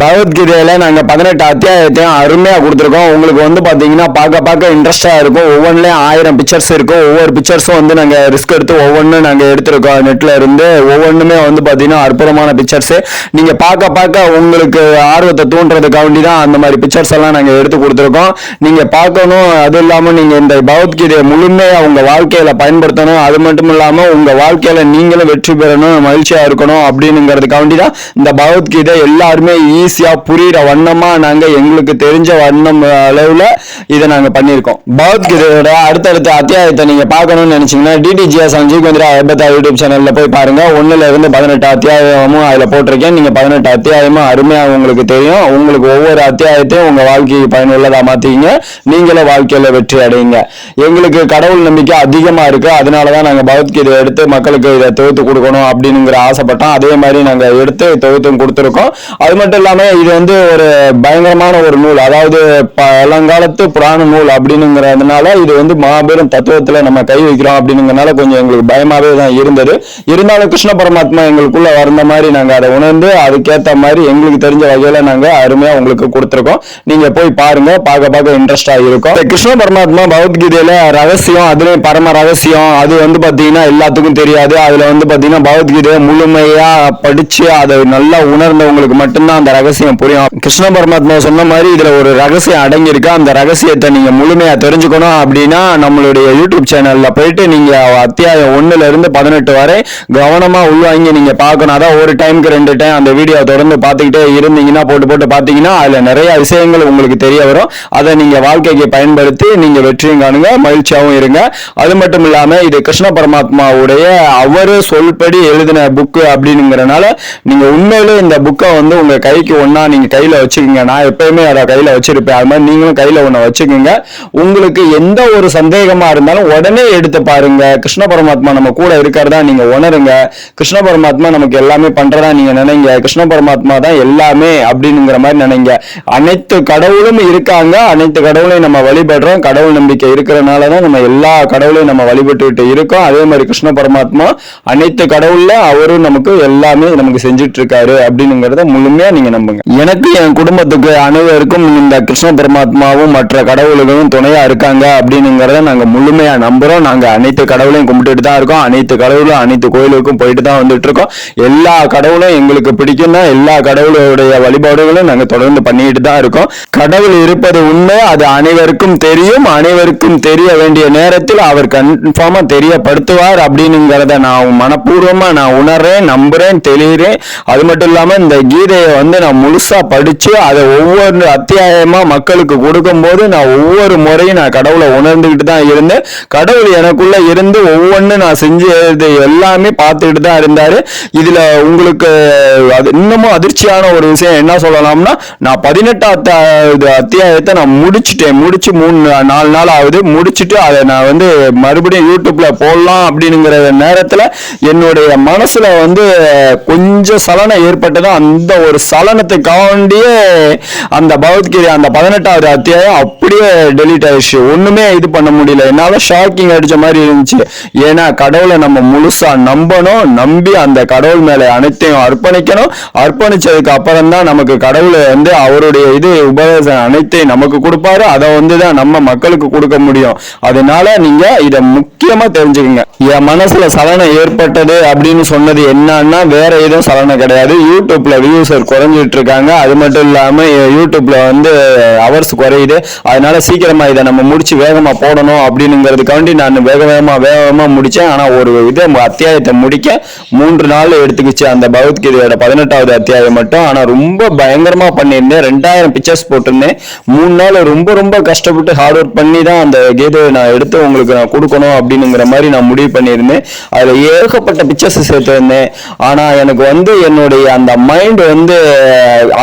பகவத்கீதையில நாங்க 18 அத்தியாயத்தையும் அருமையா கொடுத்துருக்கோம். உங்களுக்கு வந்து பாத்தீங்கன்னா பார்க்க இன்ட்ரெஸ்டா இருக்கும். ஒவ்வொன்றுலயும் 1000 பிக்சர்ஸ் இருக்கும். ஒவ்வொரு பிக்சர்ஸும் வந்து நாங்க ரிஸ்க் எடுத்து ஒவ்வொன்றும் நாங்க எடுத்திருக்கோம். நெட்ல இருந்து ஒவ்வொன்றுமே வந்து பாத்தீங்கன்னா அற்புதமான பிக்சர்ஸ். நீங்க பார்க்க உங்களுக்கு ஆர்வத்தை தூண்டுறதுக்காண்டி தான் அந்த மாதிரி பிக்சர்ஸ் எல்லாம் நாங்க எடுத்து கொடுத்துருக்கோம். நீங்க பார்க்கணும். அது இல்லாம நீங்க இந்த பகவத்கீதையை முழுமையா உங்க வாழ்க்கையில பயன்படுத்தணும். அது மட்டும் இல்லாம உங்க வாழ்க்கையில நீங்களும் வெற்றி பெறணும், மகிழ்ச்சியா இருக்கணும் அப்படிங்கிறதுக்காண்டி தான் இந்த பகவத்கீதை எல்லாருமே ஈஸியா புரியுற வண்ணமா நாங்க எங்களுக்கு தெரிஞ்ச வண்ணம் அளவுல இதை நாங்க பண்ணியிருக்கோம். பகவத்கீதையோட அடுத்தடுத்த அத்தியாயத்தை நீங்க பார்க்கணும்னு நினைச்சீங்கன்னா டிடிஜிஎஸ் ஜீகந்திரா ஐபத்தா யூடியூப் சேனல்ல போய் பாருங்க. 1ல இருந்து 18 அத்தியாயமும் அதுல போட்டிருக்கேன். நீங்க 18 அத்தியாயமும் அருமையா உங்களுக்கு தெரியும். உங்களுக்கு ஒவ்வொரு அத்தியாயத்தையும் உங்க வாழ்க்கைக்கு பயனுள்ளதா மாத்தீங்க, நீங்களே வாழ்க்கையில வெற்றி அடையுங்க. எங்களுக்கு கடவுள் நம்பிக்கை அதிகமா இருக்கு. அதனாலதான் நாங்க பகவத்கீதை எடுத்து மக்களுக்கு இதை தொகுத்து கொடுக்கணும் அப்படிங்கிற ஆசைப்பட்டோம். அதே மாதிரி நாங்க எடுத்து தொகுத்தும் கொடுத்துருக்கோம். அது மட்டும் இல்லாம இது வந்து ஒரு பயங்கரமான ஒரு நூல், அதாவது பழங்காலத்து புராண நூல் அப்படிங்கிறதுனால இது வந்து மாபெரும் தத்துவத்துல நம்ம கை வைக்கிறோம் அப்படிங்கிறதுனால கொஞ்சம் எங்களுக்கு பயமாவே தான் இருந்தது. இருந்தாலும் கிருஷ்ண பரமாத்மா எங்களுக்குள்ள வந்த மாதிரி நாங்க அதை உணர்ந்து அதுக்கேற்ற மாதிரி எங்களுக்கு தெரிஞ்ச வகையில நாங்க அருமையா உங்களுக்கு கொடுத்துருக்கோம். நீங்க போய் பாருங்க, பார்க்க இன்ட்ரெஸ்டா இருக்கும். கிருஷ்ண பரமாத்மா பகவத்கீதையில ரகசியம், அதுலயும் பரம ரகசியம், அது வந்து பாத்தீங்கன்னா எல்லாத்துக்கும் தெரியாது. அதுல வந்து பாத்தீங்கன்னா பகவத்கீதையை முழுமையா படிச்சு அதை நல்லா உணர்ந்தவங்களுக்கு மட்டும்தான் அந்த ரகசியம் புரியும். கிருஷ்ண பரமாத்மா சொன்ன மாதிரி இதுல ஒரு ரகசியம் அடங்கி இருக்கு. அந்த ரகசியத்தை நீங்க முழுமையா தெரிஞ்சுக்கணும் அப்படின்னா நம்மளுடைய யூடியூப் சேனல்ல போயிட்டு நீங்க அத்தியாயம் 1ல இருந்து 18 வரை கவனமா உள்வாங்கி நீங்க பார்க்கணும். அதான் ஒரு டைமுக்கு 2 டைம் அந்த வீடியோ தொடர்ந்து பார்த்துக்கிட்டே இருந்தீங்கன்னா போட்டு பார்த்தீங்கன்னா அதுல நிறைய விஷயங்கள் உங்களுக்கு தெரிய வரும். அதை நீங்க வாழ்க்கைக்கு பயன்படுத்தி நீங்க வெற்றியும் காணுங்க, மகிழ்ச்சியாகவும் இருங்க. அது மட்டும் இல்லாம இது கிருஷ்ண பரமாத்மாவுடைய அவரு சொல்படி எழுதின புக்கு அப்படிங்கிறனால நீங்க உண்மையிலே இந்த புக்கை வந்து உங்க கைக்கு ஒன்னா நீங்க கையில வச்சுக்கோங்க. நான் எப்பயுமே அதை கையில வச்சிருப்பேன். அது மாதிரி நீங்களும் கையில ஒண்ணு வச்சுக்கோங்க. உங்களுக்கு எந்த ஒரு சந்தேகமா இருந்தாலும் உடனே எடுத்து பாருங்க. கிருஷ்ண பரமாத்மா நம்ம கூட இருக்கிறதா நீங்க உணருங்க. கிருஷ்ண பரமாத்மா நமக்கு எல்லாமே பண்றதா நீங்க நினைங்க. கிருஷ்ண பரமாத்மா தான் எல்லாமே அப்படிங்கிற மாதிரி நினைங்க. அனைத்து கடவுளும் இருக்காங்க, அனைத்து கடவுளையும் நம்ம வழிபடுறோம். கடவுள் நம்பிக்கை இருக்கிறதுனாலதான் நம்ம எல்லா கடவுளையும் நம்ம வழிபட்டு இருக்கோம். அதே மாதிரி கிருஷ்ண பரமாத்மா அனைத்து கடவுள்ல அவரும் நமக்கு எல்லாமே நமக்கு செஞ்சுட்டு இருக்காரு அப்படிங்கிறத முழுமையா நீங்க நம்புங்க. எனக்கு என் குடும்பத்துக்கு அனைவருக்கும் இந்த கிருஷ்ண பரமாத்மாவும் மற்ற கடவுள்களும் துணையா இருக்காங்க அப்படிங்கிறத நாங்க முழுமையா நம்புறோம். நாங்க அனைத்து கடவுளையும் கும்பிட்டுட்டு தான் இருக்கோம். அனைத்து கடவுளும் அனைத்து கோயிலுக்கும் போயிட்டு தான் வந்துட்டு இருக்கோம். எல்லா கடவுளும் எங்களுக்கு பிடிக்கும் தான். எல்லா கடவுளுடைய வழிபாடுகளும் நாங்க தொடர்ந்து பண்ணிட்டு தான் இருக்கோம். கடவுள் இருப்பது உண்மை, அது அனைவருக்கும் தெரியும். அனைவருக்கும் தெரிய வேண்டிய நேரத்தில் அவர் கன்ஃபார்மா தெரியப்படுத்துவார் அப்படிங்கிறத நான் மனப்பூர்வமா நான் உணர்றேன், நம்புறேன், தெரியுறேன். அது மட்டும் இல்லாம இந்த கீதையை வந்து நான் முழுசா படிச்சு அதை ஒவ்வொரு அத்தியாயமா மக்களுக்கு கொடுக்கும் போது நான் ஒவ்வொரு முறையும் நான் கடவுளை உணர்ந்துகிட்டு தான் இருந்தேன். கடவுள் எனக்குள்ள இருந்து ஒவ்வொன்னு நான் செஞ்சு எல்லாமே பார்த்துக்கிட்டு தான் இருந்தாரு. இதுல உங்களுக்கு இன்னமும் அதிர்ச்சியான ஒரு விஷயம் என்ன சொல்லலாம்னா, நான் 18 அத்தியாயத்தை நான் முடிச்சு 3-4 நாள் ஆகுது. முடிச்சுட்டு அதை நான் வந்து மறுபடியும் யூடியூப்ல போடலாம் அப்படிங்கிற நேரத்துல என்னுடைய மனசுல வந்து கொஞ்சம் சலனம் ஏற்பட்டது. அந்த ஒரு சலனத்துக்காண்டியே அந்த பகவத்கீதை அந்த 18வது அத்தியாயம் அப்படியே டெலீட் ஆயிடுச்சு. ஒண்ணுமே இது பண்ண முடியல. என்னால ஷாக்கிங் அடிச்ச மாதிரி இருந்துச்சு. ஏன்னா கடவுளை நம்ம முழுசா நம்பணும். நம்பி அந்த கடவுள் மேல அனைத்தையும் அர்ப்பணிக்கணும். அர்ப்பணிச்சதுக்கு அப்புறம் தான் நமக்கு கடவுளை வந்து அவருடைய இது உபதேசம் அனைத்தையும் நமக்கு கொடுப்பாரு. அதை வந்து தான் நம்ம மக்களுக்கு கொடுக்க முடியும். அதனால நீங்க இதை முக்கியமா தெரிஞ்சுக்கங்க. என் மனசுல சலனம் ஏற்பட்டது அப்படின்னு சொன்னது என்னன்னா வேற எதுவும் சலனம் கிடையாது. யூடியூப்ல வியூசர் குறைஞ்சிட்டு இருக்காங்க. அது மட்டும் இல்லாம யூடியூப்ல வந்து அவர்ஸ் குறையுது. அதனால சீக்கிரமா இதை நம்ம முடிச்சு வேகமா போடணும் அப்படிங்கிறதுக்காண்டி நான் வேகமா முடிச்சேன். ஆனா ஒரு அத்தியாயத்தை முடிக்க 3 நாள் எடுத்துக்கிச்சு அந்த பகவத்கீதையோட 18வது அத்தியாயம் மட்டும். ஆனா ரொம்ப பயங்கரமா பண்ணியிருந்தேன். 2000 பிக்சர்ஸ் போட்டிருந்தேன். 3 நாள் ரொம்ப கஷ்டப்பட்டு ஹார்ட் ஒர்க் பண்ணி தான் அந்த கீதையை நான் எடுத்து உங்களுக்கு நான் கொடுக்கணும் அப்படிங்கிற மாதிரி நான் முடிவு பண்ணியிருந்தேன். அதுல ஏகப்பட்ட பிக்சர்ஸ் சேர்த்திருந்தேன். ஆனா எனக்கு வந்து என்னுடைய அந்த மைண்ட் வந்து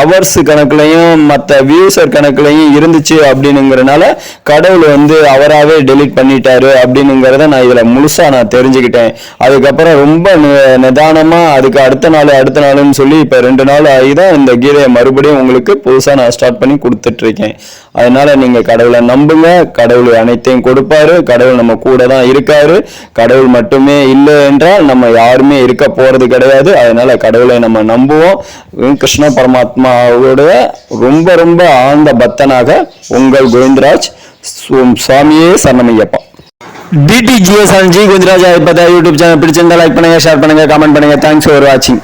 அவர்ஸ் கணக்குலையும் மற்ற வியூசர் கணக்குலையும் இருந்துச்சு அப்படிங்கிறதுனால கடவுள் வந்து அவராகவே டெலீட் பண்ணிட்டாரு அப்படிங்கிறத நான் இதுல முழுசா நான் தெரிஞ்சுக்கிட்டேன். அதுக்கப்புறம் ரொம்ப நிதானமா அதுக்கு அடுத்த நாள்னு சொல்லி இப்ப 2 நாள் ஆகிதான் இந்த கீதையை மறுபடியும் உங்களுக்கு புதுசா நான் ஸ்டார்ட் பண்ணி கொடுத்துட்டு இருக்கேன். அதனால நீங்க கடவுளை நம்புங்க. கடவுள் அனைத்தையும் கொடுப்பாரு. கடவுள் நம்ம கூட தான் இருக்காரு. கடவுள் மட்டுமே இல்லை என்றால் நம்ம யாருமே இருக்க போறது கிடையாது. அதனால கடவுளை நம்ம நம்புவோம். கிருஷ்ண பரமாத்மாவோட ரொம்ப ரொம்ப ஆழ்ந்த பக்தனாக உங்கள் கோவிந்தராஜ். சுவாமியே சரணமையப்பா. DTGS G Govindaraj YouTube channel பிடிச்சிருந்தா லைக் பண்ணுங்க, ஷேர் பண்ணுங்க, கமெண்ட் பண்ணுங்க. தேங்க்ஸ் ஃபார் வாட்சிங்.